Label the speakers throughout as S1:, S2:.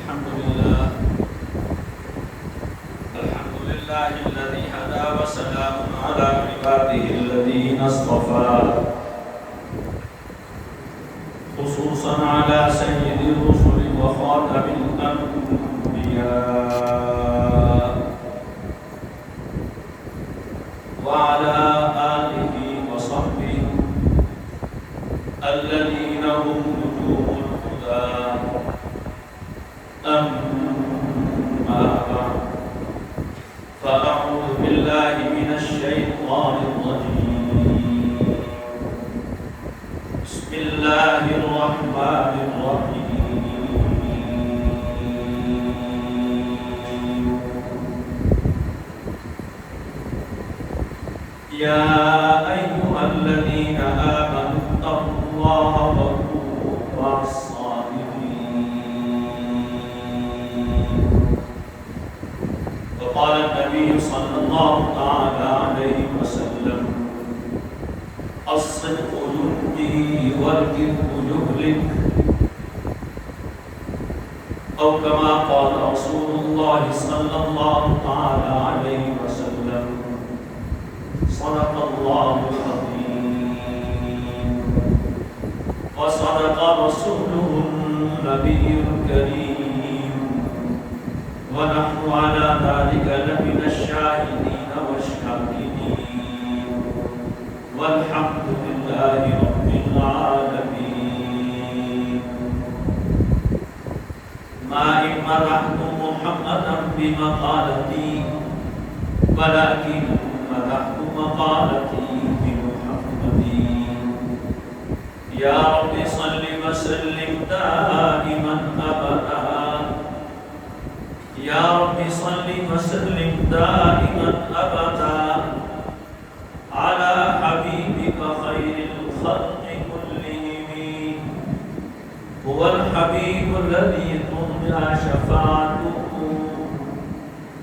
S1: الحمد لله الذي هدى وسلام على عباده الذين اصطفى خصوصا على سيد الرسل وخاتم الأنبياء وعلى آله وصحبه الذين هم نجوم الهدى أما بعد فأعوذ بالله من الشيطان الرجيم بسم الله الرحمن الرحيم يا أيها الذين آمنوا اتقوا الله وكونوا مع الصادقين وقال النبي صلى الله تعالى عليه وسلم الصدق ينجي والكذب يهلك أو كما قال رسول الله صلى الله تعالى عليه وسلم صدق الله العظيم وصدق رسوله النبي الكريم ونحن على ذلك لمن الشاهدين والشاكرين والحمد لله رب العالمين ما إن مدحت محمدا بمقالتي ولكن مدحت مقالتي بمحمد يا رب صل وسلم دائما أبدا يا رب صل وسلم دائما أبدا على حبيبك خير الخلق كلهم هو الحبيب الذي ترجى شفاعته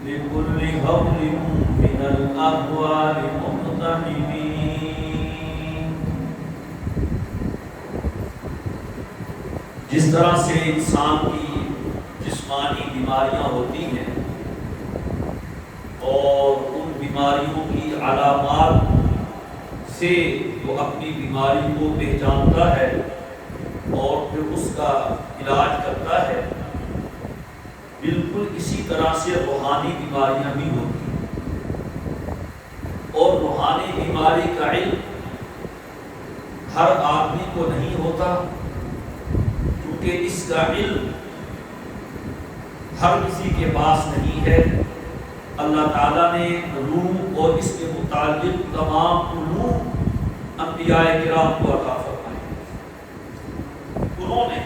S1: لكل هول من الأهوال مقتحمين. جس طرح سے انسان کی جسمانی بیماریاں ہوتی ہیں اور ان بیماریوں کی علامات سے وہ اپنی بیماری کو پہچانتا ہے اور پھر اس کا علاج کرتا ہے، بالکل اسی طرح سے روحانی بیماریاں بھی ہوتی ہیں اور روحانی بیماری کا علم ہر آدمی کو نہیں ہوتا، کیونکہ اس کا علم ہر کسی کے پاس نہیں ہے۔ اللہ تعالیٰ نے علوم اور اس کے متعلق تمام علوم انبیاء کرام کو عطا فرمائے، انہوں نے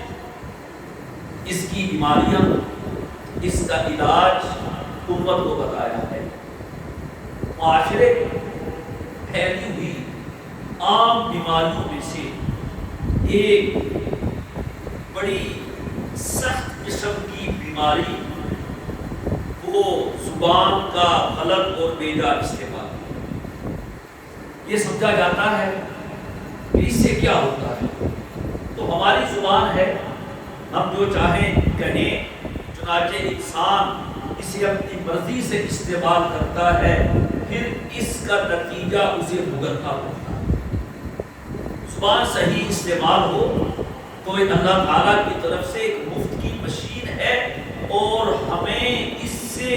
S1: اس کی بیماریاں، اس کا علاج امت کو بتایا ہے۔ معاشرے میں پھیلی ہوئی عام بیماریوں میں سے ایک بڑی سخت قسم کی بیماری وہ زبان کا غلط اور بیجا استعمال۔ یہ سمجھا جاتا ہے کہ اس سے کیا ہوتا ہے، تو ہماری زبان ہے، ہم جو چاہیں کہیں، چنانچہ انسان اسے اپنی مرضی سے استعمال کرتا ہے، پھر اس کا نتیجہ اسے بھگتنا پڑتا ہے۔ زبان صحیح استعمال ہو تو یہ اللہ تعالیٰ کی طرف سے ایک مفت کی مشین ہے اور ہمیں اس سے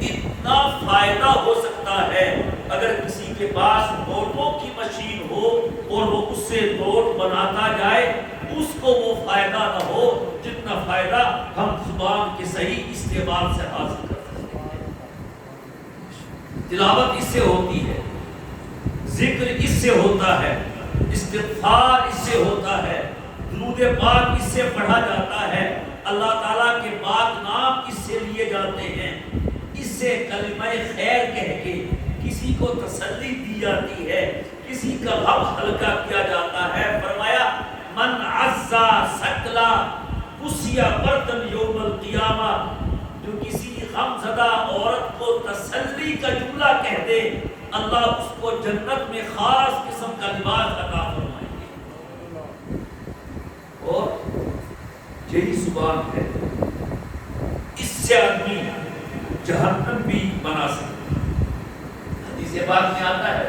S1: اتنا فائدہ ہو سکتا ہے، اگر کسی کے پاس نوٹوں کی مشین ہو اور وہ اس سے نوٹ بناتا جائے، اس کو وہ فائدہ نہ ہو جتنا فائدہ ہم زبان کے صحیح استعمال سے حاصل کر سکتے ہیں۔ تلاوت اس سے ہوتی ہے، ذکر اس سے ہوتا ہے، استغفار اس سے ہوتا ہے، درود پاک اس سے پڑھا جاتا ہے، اللہ تعالیٰ کے پاک نام اس سے لیے جاتے ہیں، اس سے کلمہ خیر کہہ کے کسی کو تسلی دی جاتی ہے، کسی کا غم ہلکا کیا جاتا ہے۔ فرمایا من عزا سکلا کسیا برتن یوم القیامہ، جو کسی غم زدہ عورت کو تسلی کا جملہ کہہ دے، اللہ اس کو جنت میں خاص قسم کا لباس عطا فرمائیں گے۔ اور یہی زبان ہے سے آدمی جہنم بھی بنا سکتا ہے۔ حدیث پاک میں آتا ہے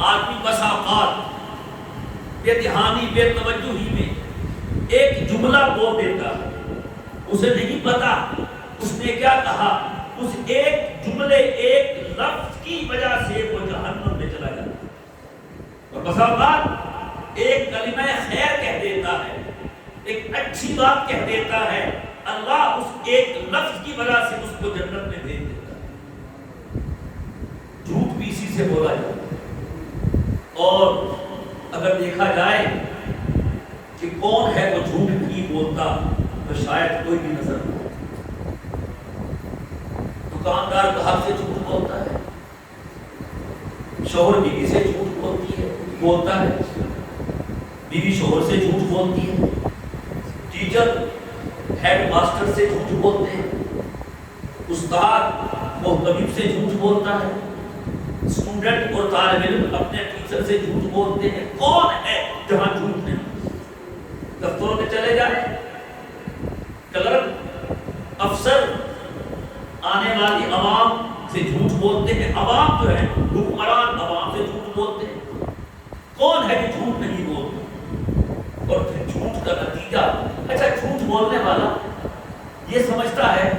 S1: آدمی بسا اوقات بے دھیانی بے توجہی میں ایک جملہ بول دیتا ہے، اسے نہیں پتا اس نے کیا کہا، اس ایک جملے ایک لفظ کی وجہ سے وہ جہنم میں چلا جاتا ہے۔ اور بسا اوقات ایک کلمہ خیر کہہ دیتا ہے، ایک اچھی بات کہہ دیتا ہے، اللہ اس ایک لفظ کی وجہ سے اس کو جنت میں بھیج دیتا ہے۔ جھوٹ بھی اسی سے بولا جاتا ہے۔ اور اگر دیکھا جائے کہ کون ہے وہ جھوٹ نہیں بولتا تو شاید کوئی بھی نظر نہ آئے۔ دکاندار گاہک سے جھوٹ بولتا ہے، شوہر بیوی سے جھوٹ بولتا ہے، بیوی شوہر سے جھوٹ بولتی ہے، ٹیچر ہیڈ ماسٹر سے جھوٹ بولتے ہیں، استاد محتمم سے جھوٹ بولتا ہے، اسٹوڈنٹ اور طالب علم اپنے ٹیچر سے جھوٹ بولتے ہیں۔ کون ہے جہاں جھوٹ نہیں؟ دفتروں میں چلے جائیں، کلرک افسر آنے والی عوام سے جھوٹ بولتے ہیں، عوام جو ہے حکمران عوام سے جھوٹ بولتے ہیں۔ کون ہے کہ جھوٹ نہیں بولتا؟ اور پھر جھوٹ کا نتیجہ، اچھا جھوٹ بولنے والا یہ سمجھتا ہے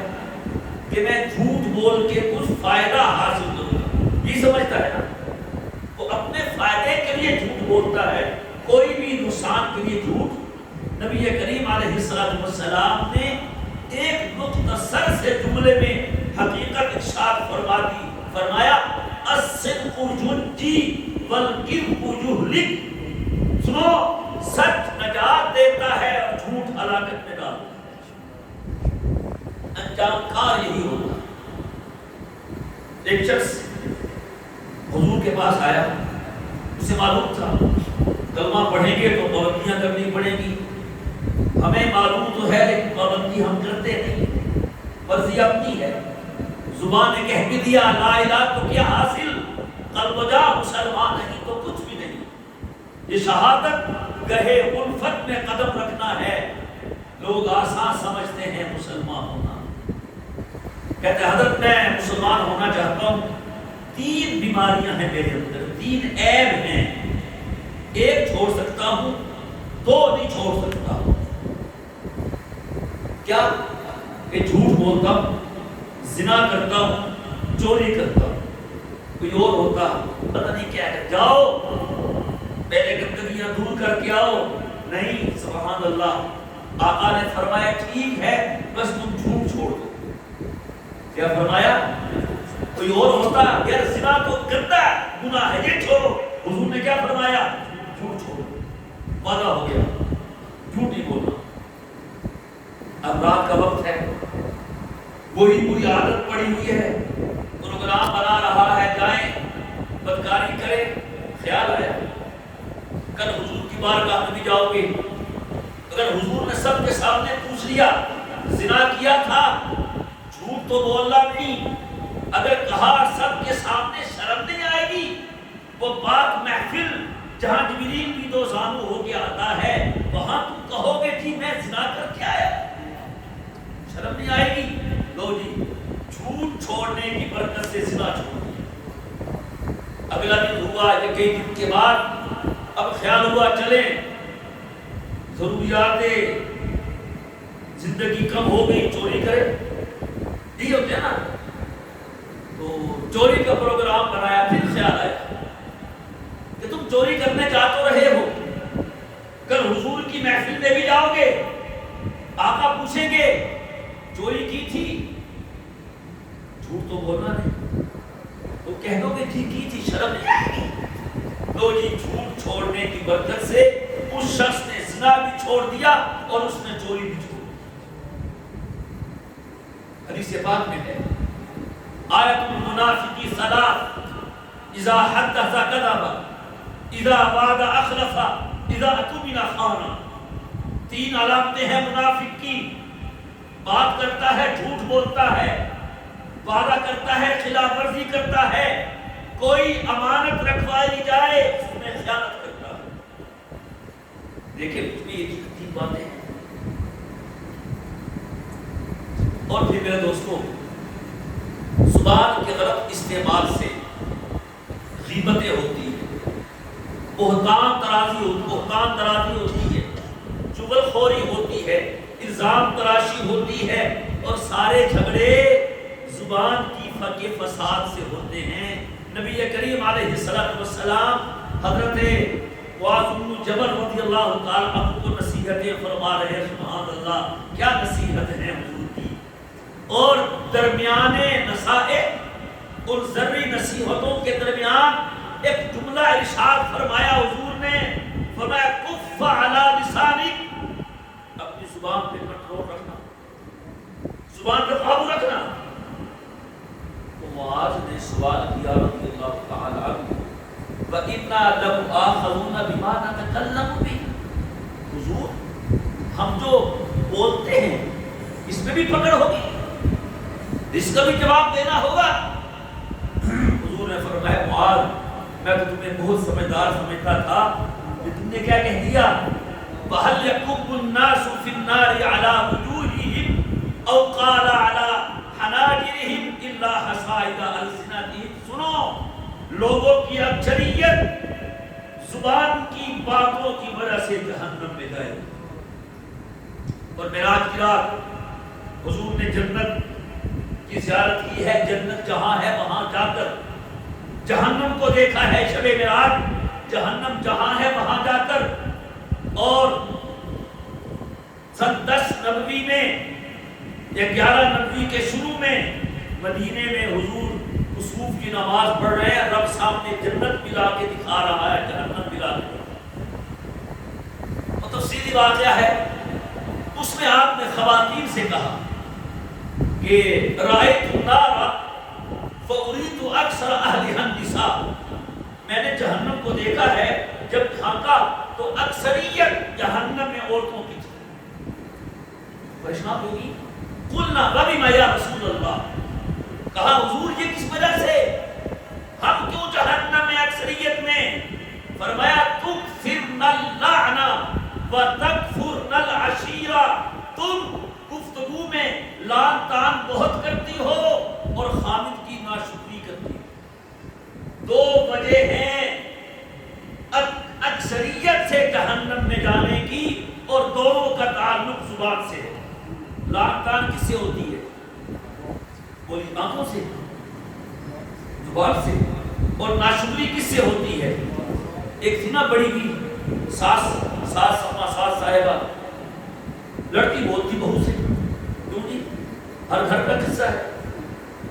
S1: کہ میں جھوٹ بول کے کچھ فائدہ حاصل کروں گا، یہ سمجھتا ہے نا، وہ اپنے فائدے کے لیے جھوٹ بولتا ہے، کوئی بھی نقصان کے لیے جھوٹ۔ نبی کریم علیہ السلام نے ایک مختصر سے جملے میں حقیقت ارشاد فرما دی، فرمایا الصدق ینجی والکذب یہلک۔ سنو، سچ نجات دیتا ہے اور جھوٹ ہلاکت میں ڈالتا ہے۔ انجام کار یہی ہوتا ہے۔ ایک شخص حضور کے پاس آیا، اسے معلوم تھا کلمہ پڑھیں گے تو پابندیاں کرنی پڑیں گی، ہمیں معلوم تو ہے لیکن پابندی ہم کرتے نہیں، مرضی اپنی ہے۔ زبان نے کہہ بھی دیا لا الہ تو کیا حاصل، قلب جا مسلمان نہیں تو کچھ بھی نہیں۔ یہ شہادت گہے الفت میں قدم رکھنا ہے۔ لوگ آسان سمجھتے ہیں مسلمان ہونا، کہتے حضرت میں مسلمان ہونا چاہتا ہوں، 3 بیماریاں ہیں میرے اندر، 3 عیب ہیں، 1 چھوڑ سکتا ہوں، 2 نہیں چھوڑ سکتا ہوں۔ کیا کہ جھوٹ بولتا ہوں، زنا کرتا ہوں، چوری کرتا ہوں۔ کوئی اور ہوتا پتہ نہیں کیا ہے، جاؤ پہلے گندگیاں دور کر کے آؤ، نہیں، سبحان اللہ، آقا نے فرمایا ٹھیک ہے بس تم جھوٹ چھوڑ دو۔ کیا فرمایا؟ کوئی اور ہوتا یار زنا تو گندا گناہ ہے یہ چھوڑو، حضور نے کیا فرمایا؟ جھوٹ چھوڑو، وعدہ ہو گیا، جھوٹ نہیں بولنا۔ اب رات کا وقت ہے، وہی کوئی عادت پڑی ہوئی ہے، پروگرام بنا رہا ہے، جائیں بدکاری کریں، خیال آیا کل حضور کی بارگاہ میں بھی جاؤ گے، اگر حضور نے سب کے سامنے پوچھ لیا زنا کیا تھا، جھوٹ تو بولنا نہیں، اگر کہا سب کے سامنے شرم نہیں آئے گی؟ وہ بات محفل جہاں جبریل بھی 2 زانو ہو کے آتا ہے، وہاں تم کہو گے جی میں زنا کر کے آیا، شرم نہیں آئے گی؟ لو جی، جھوٹ چھوڑنے کی برکت سے زنا چھوڑ دیا۔ اگلا دن ہوا، یہ کئی دن کے بعد اب خیال ہوا چلیں، ضروریات زندگی کم ہو گئی، چوری کرے، یہ ہوتے ہیں نا، تو چوری کا پروگرام بنایا۔ پھر خیال آیا کہ تم چوری کرنے جا تو رہے ہو، کل حضور کی محفل میں بھی جاؤ گے، آقا پوچھیں گے چوری کی تھی، جھوٹ تو بولنا نہیں، تو کہہ دو کہ ٹھیک کی تھی، شرم نہیں آئے گی؟ لو جی، جھوٹ چھوڑنے کی برکت سے اس شخص نے زنا بھی چھوڑ دیا اور اس نے چوری بھی چھوڑ دی۔ حدیث پاک میں ہے آیت المنافقی ثلاث، اذا حدث کذب، اذا وعد اخلف، اذا اؤتمن خان۔ 3 علامتیں ہیں منافق کی، بات کرتا ہے جھوٹ بولتا ہے، وعدہ کرتا ہے خلاف ورزی کرتا ہے، کوئی امانت رکھوائی جائے اس میں خیانت کرتا ہے۔ دیکھیں کتنی عجیب باتیں ہیں۔ اور پھر میرے دوستوں، زبان کے غلط استعمال سے غیبتیں ہوتی ہیں، بہتان ترازی ہوتی ہے، چغل خوری ہوتی ہے، الزام تراشی ہوتی ہے، اور سارے جھگڑے زبان کی فساد سے ہوتے ہیں۔ نبی کریم علیہ السلام حضرت معاذ بن جبل رضی اللہ تعالیٰ عنہ کو نصیحتیں فرما رہے ہیں۔ سبحان اللہ، کیا نصیحت ہے حضور کی! اور درمیان نصائح اور ذری نصیحتوں کے درمیان ایک جملہ ارشاد فرمایا حضور نے، فرمایا کف علی لسانک، اپنی زبان پہ کنٹرول رکھنا، زبان پہ قابو رکھنا۔ تو معاذ نے سوال کیا رضی اللہ تعالی عنہ، وَإِنَّا لَمُؤَاخَذُونَ بِمَا نَتَكَلَّمُ بِهِ، حضور ہم جو بولتے ہیں اس میں بھی پکڑ ہوگی، اس کا بھی جواب دینا ہوگا۔ حضور نے فرمایا معاذ، میں تو تمہیں بہت سمجھدار سمجھتا تھا کہ تم نے کیا کہہ دیا، وَهَلْ يَكُبُّ النَّاسُ فِي النَّارِ عَلَى وُجُوهِهِمْ أَوْ قَالَ عَلَى حَنَاجِرِهِمْ إِلَّا حَصَائِدَ أَلْسِنَتِهِمْ۔ سنو، لوگوں کی اکثریت زبان کی باتوں کی وجہ سے جہنم میں گئے۔ اور معراج کی رات حضور نے جنت کی زیارت کی ہے، جنت جہاں ہے وہاں جا کر جہنم کو دیکھا ہے۔ شب معراج جہنم جہاں ہے وہاں جا کر، اور سن 10 نبوی میں یا 11 نبوی کے شروع میں مدینے میں حضور کسوف کی نماز پڑھ رہے ہیں، رب سامنے جنت ملا کے دکھا رہا ہے، جہنم ملا کے۔ وہ تفصیلی واقعہ ہے، اس میں آپ نے خواتین سے کہا کہ رأیت النار فأريد أكثر أهلها النساء، میں نے جہنم کو دیکھا ہے، جب جھانکا تو اکثریت جہنم میں عورتوں کی تھی۔ پریشان ہوگی، قلنا وبما یا رسول اللہ، کہا حضور یہ کس وجہ سے، ہم کیوں جہنم میں اکثریت میں؟ فرمایا تکثرن اللعن وتکفرن العشیرہ، تم گفتگو میں لعن طعن بہت کرتی ہو اور خامد کی ناشکری کرتی ہو۔ دو وجہ ہیں اکثریت سے جہنم میں جانے کی، اور دونوں کا تعلق زبان سے ہے۔ لعن طعن کس سے ہوتی ہے؟ بولی آنکھوں سے، زبان سے۔ اور ناشکری کس سے ہوتی ہے؟ ایک تھی نا بڑی بھی ساس صاحبہ، لڑکی بولتی بہو سے، کیوں جی؟ ہر گھر کا قصہ ہے۔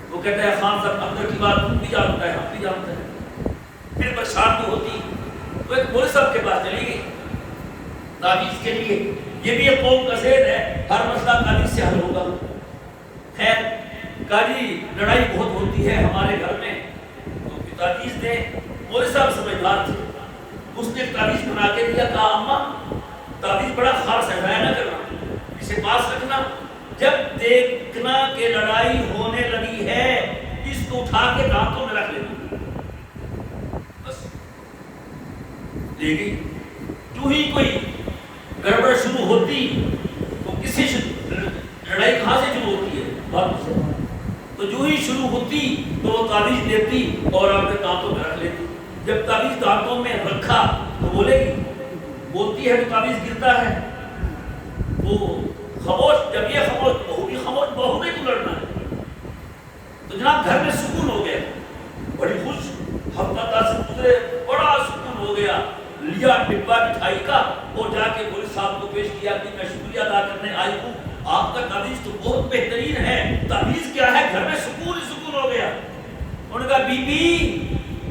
S1: وہ کہتا ہے خان صاحب اندر کی بات تم بھی جانتا ہے، ہم بھی جانتے ہیں۔ پھر پریشان بھی ہوتی تو ایک مولوی صاحب کے پاس چلی گئی تعویذ کے لیے۔ یہ بھی ایک قوم کا ذہن ہے، ہر مسئلہ تعویذ سے حل ہوگا۔ خیر کہا جی لڑائی بہت ہوتی ہے ہمارے گھر میں، تو تعویذ دے۔ مولوی صاحب سمجھدار تھے، اس نے تعویذ بنا کے دیا، کہا اماں تعویذ بڑا خاص ہے، ضائع نہ کرنا، اسے پاس رکھنا، جب دیکھنا کہ لڑائی ہونے لگی ہے اس کو اٹھا کے دانتوں میں رکھ لینا۔ بس لے گئی، جو ہی کوئی گڑبڑ شروع ہوتی تو کسی لڑائی کہاں سے شروع ہوتی ہے؟ بات سے۔ تو جو ہی شروع ہوتی تو وہ تعویذ دیتی اور اپنے دانتوں میں رکھ لیتی۔ جب تعویذ دانتوں میں رکھا تو بولے گی، بولتی ہے تو تعویذ گرتا ہے۔ وہ خاموش، جب یہ خاموش، بہو بھی خاموش، بہو نے کیوں لڑنا ہے؟ تو جناب گھر میں سکون ہو گیا، بڑی خوش، ہفتہ 10 گزرے، بڑا سکون ہو گیا۔ لیا ڈبہ مٹھائی کا اور جا کے مولوی صاحب کو پیش کیا کہ میں شکریہ ادا کرنے آئی ہوں، آپ کا تعویذ تو بہت بہترین ہے۔ تعویذ کیا ہے؟ گھر میں سکون ہی سکون ہو گیا۔ انہوں نے کہا بی بی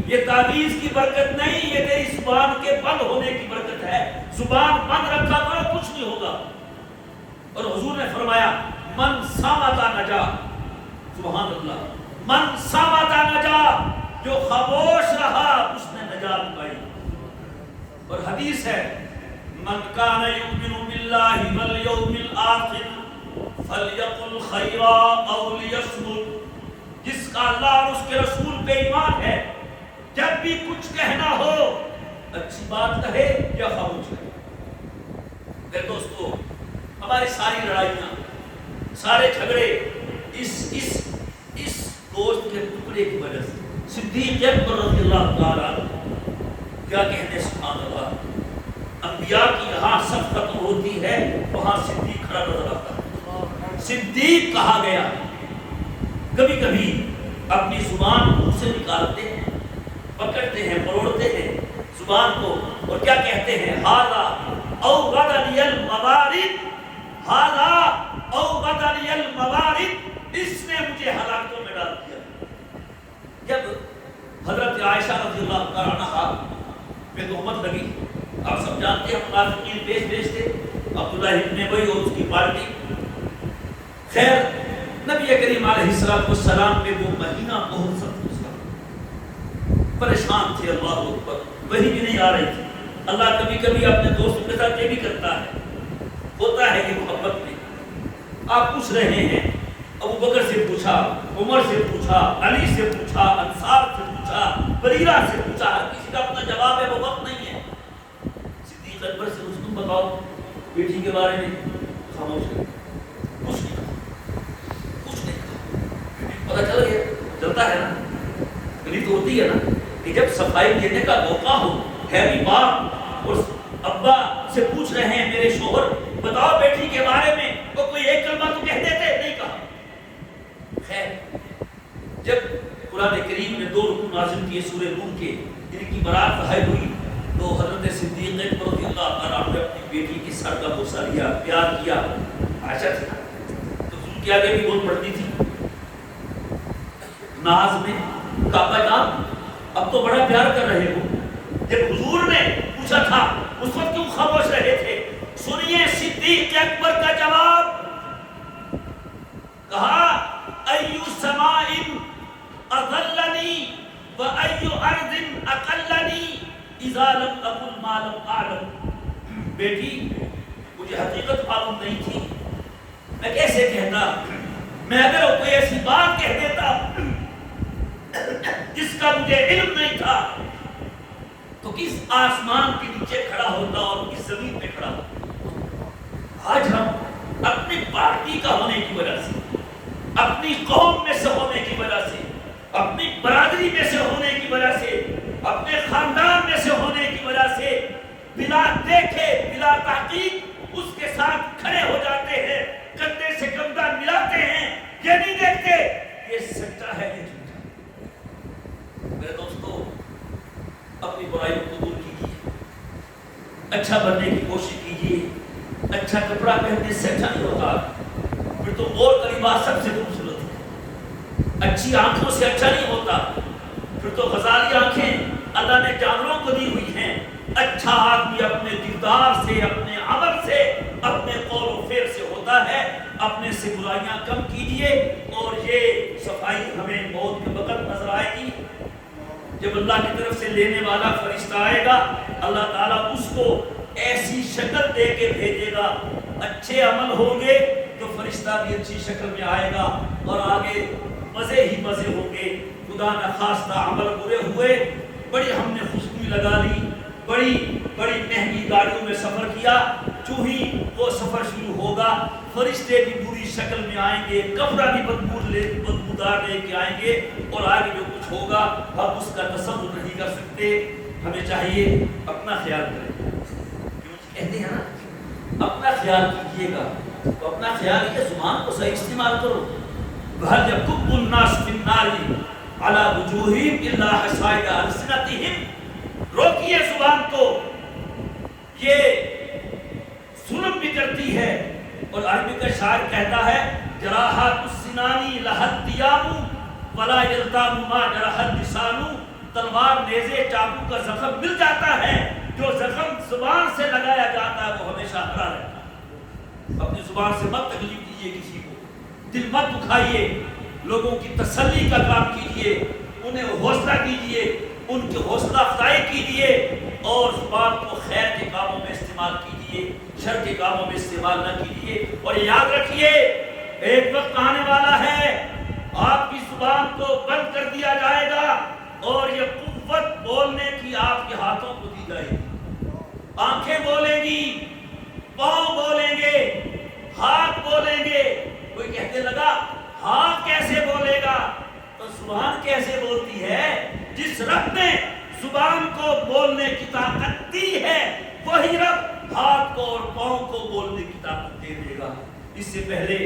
S1: یہ تعویذ کی برکت نہیں، یہ تیری زبان کے بند ہونے کی برکت ہے۔ زبان بند رکھا کرو، کچھ نہیں ہوگا۔ اور حضور نے فرمایا من صامت نجا، سبحان اللہ، من صامت نجا، جو خاموش رہا اس نے نجات پائی۔ اور حدیث ہے من کان یؤمن باللہ والیوم الآخر فلیقل خیرا او لیصمت، جس کا اللہ اور اس کے رسول پہ ایمان ہے جب بھی کچھ کہنا ہو اچھی بات کہے یا خاموش کہے۔ میرے دوستو، ہماری ساری لڑائیاں، سارے جھگڑے اس گوشت کے ٹکڑے کی وجہ سے صدیق اکبر رضی اللہ تعالیٰ کیا کہتے سبحان اللہ، انبیاء کی یہاں صف ختم ہوتی ہے وہاں صدیق کھڑا نظر آتا ہے، صدیق کہا گیا۔ کبھی کبھی اپنی زبان منہ سے نکالتے ہیں، پکڑتے ہیں، مروڑتے ہیں زبان کو اور کیا کہتے ہیں، ھذا اوغد لی الموارد، ھذا اوغد لی الموارد، اس نے مجھے ہلاکتوں میں ڈال دیا۔ جب حضرت عائشہ رضی اللہ عنہا پہ تہمت لگی، آپ سب جانتے ہیں منافقین پیش تھے، عبداللہ ابن ابی اور اس کی پارٹی، خیر نبی کریم علیہ السلام میں وہ مہینہ بہت سخت گزرا، پریشان تھے، اللہ اکبر، وہی بھی نہیں آ رہی تھی۔ اللہ کبھی کبھی اپنے دوستوں کے ساتھ یہ بھی کرتا ہے، ہوتا ہے یہ محبت میں۔ آپ پوچھ رہے ہیں، ابو بکر سے پوچھا، عمر سے پوچھا، علی سے پوچھا، انصار سے پوچھا، بریرہ سے پوچھا، ہر کسی کا اپنا جواب ہے، وہ وقت نہیں ہے۔ صدیق اکبر سے تم بتاؤ بیٹی کے بارے میں، خاموش ہے، کچھ نہیں کہا، کچھ نہیں کہا۔ پتہ چل گیا، چلتا ہے نا، گلی تو ہوتی ہے نا کہ جب صفائی دینے کا موقع ہو، ہے بھی باپ اور ابا سے پوچھ رہے ہیں میرے شوہر بتاؤ بیٹی کے بارے میں، وہ کوئی ایک کلمہ تو کہہ دیتے، نہیں کہا۔ خیر جب قرآن کریم نے 2 رکوع نازل کیے سورہ نور کے، ان کی برات ظاہر ہوئی تو حضرت صدیق اکبر رضی اللہ عنہ نے اپنی بیٹی کی سر کا بوسہ لیا، پیار کیا۔ عائشہ تھی تو حضور کے آگے بھی بول پڑتی تھی ناز میں، کعبہ جان اب تو بڑا پیار کر رہے ہو۔ جب حضور نے پوچھا تھا اس وقت کیوں خاموش رہے تھے؟ سنیے صدیق اکبر کا جواب، کہا ایو سماء اذلنی و ایو ارض اقلنی اذا لم اقل ما لم اعلم۔ بیٹی مجھے حقیقت معلوم نہیں تھی، میں کیسے کہتا، میں اگر کوئی ایسی بات کہہ دیتا جس کا مجھے علم نہیں تھا تو کس آسمان کے نیچے کھڑا ہوتا اور کس زمین پہ کھڑا ہوتا۔ آج ہم اپنی پارٹی کا ہونے کی وجہ سے، اپنی قوم میں سے ہونے کی وجہ سے، اپنی برادری میں سے ہونے کی وجہ سے، اپنے خاندان میں سے ہونے کی وجہ سے بلا دیکھے بلا تحقیق اس کے ساتھ کھڑے ہو جاتے ہیں، کندھے سے کندھا ملاتے ہیں، یہ نہیں دیکھتے یہ سچا ہے یہ جھوٹا ہے۔ میرے دوستو اپنی برائی کو دور کیجیے، اچھا بننے کی کوشش کیجیے۔ اچھا کپڑا پہننے سے اچھا نہیں ہوتا، پھر تو اور لباس سب سے خوبصورت ہے۔ اچھی آنکھوں سے اچھا نہیں ہوتا، پھر تو غزالی آنکھیں اللہ نے جانوروں کو دی ہوئی ہیں۔ اچھا آدمی اپنے کردار سے، اپنے عمل سے، اپنے قول و فعل سے ہوتا ہے۔ اپنے سے برائیاں کم کیجیے اور یہ صفائی ہمیں موت کے وقت نظر آئے گی جب اللہ کی طرف سے لینے والا فرشتہ آئے گا، اللہ تعالیٰ اس کو ایسی شکل دے کے بھیجے گا، اچھے عمل ہوں گے تو فرشتہ بھی اچھی شکل میں آئے گا اور آگے مزے ہی مزے ہوں گے۔ خدا نخواستہ عمل برے ہوئے، بڑی ہم نے خوشبو لگا لی، بڑی مہنگی گاڑیوں میں سفر کیا، جو ہی وہ سفر شروع ہوگا فرشتے بھی بری شکل میں آئیں گے، کپڑا بھی بدبودار لے کے آئیں گے اور آگے جو کچھ ہوگا ہم اس کا تصور نہیں کر سکتے۔ ہمیں چاہیے اپنا خیال کریں، کہتے ہیں نا اپنا خیال کیجیے گا، تو اپنا خیال یہ زبان کو صحیح استعمال کرو۔ وَهَلْ يَكُبُّ النَّاسُ فِي النَّارِ عَلَى وُجُوهِهِمْ إِلَّا حَصَائِدَ أَلْسِنَتِهِمْ۔ روکیے زبان کو، یہ ظلم بھی کرتی ہے۔ اور عربی کا شاعر کہتا ہے جراحات السنانی لحد دیامو ولا یلتام ما جرح اللسان۔ تلوار، نیزے، چاقو کا زخم مل جاتا ہے، جو زخم زبان سے لگایا جاتا ہے وہ ہمیشہ ہرا رہتا ہے۔ اپنی زبان سے مت تکلیف دیجیے کسی کو، دل مت دکھائیے، لوگوں کی تسلی کا کام کیجیے، انہیں حوصلہ دیجیے، ان کی حوصلہ افزائی کیجیے اور زبان کو خیر کے کاموں میں استعمال کیجیے، شر کے کاموں میں استعمال نہ کیجیے۔ اور یاد رکھیے ایک وقت آنے والا ہے آپ کی زبان کو بند کر دیا جائے گا اور یہ قوت بولنے کی آپ کے ہاتھوں کو دی جائے گی۔ آنکھیں بولیں گی، پاؤں بولیں گے، ہاتھ بولیں گے۔ کوئی کہنے لگا ہاں کیسے بولے گا؟ تو زبان کیسے بولتی ہے؟ جس رب نے زبان کو بولنے کی طاقت دی ہے وہی رب ہاتھ کو اور پاؤں کو بولنے کی طاقت دے دے گا۔ اس سے پہلے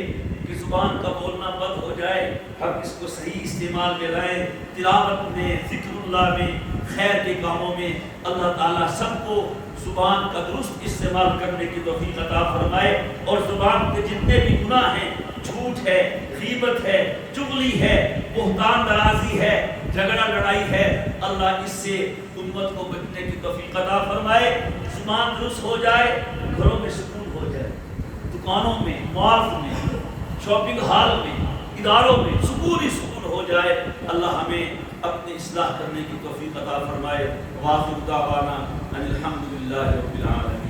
S1: کہ زبان کا بولنا بند ہو جائے، ہم اس کو صحیح استعمال میں لائیں، تلاوت میں، ذکر اللہ میں، خیر کے کاموں میں۔ اللہ تعالیٰ سب کو زبان کا درست استعمال کرنے کی توفیق عطا فرمائے، اور زبان کے جتنے بھی گناہ ہیں، جھوٹ ہے، غیبت ہے، چغلی ہے، بہتان درازی ہے، جھگڑا لڑائی ہے، اللہ اس سے امت کو بچنے کی توفیق عطا فرمائے۔ زبان درست ہو جائے، گھروں میں سکون ہو جائے، دکانوں میں، مال میں، شاپنگ ہال میں، اداروں میں سکون ہی سکون ہو جائے۔ اللہ ہمیں اپنی اصلاح کرنے کی توفیق عطا فرمائے۔ وآخر دعوانا ان الحمد للہ رب العالمین۔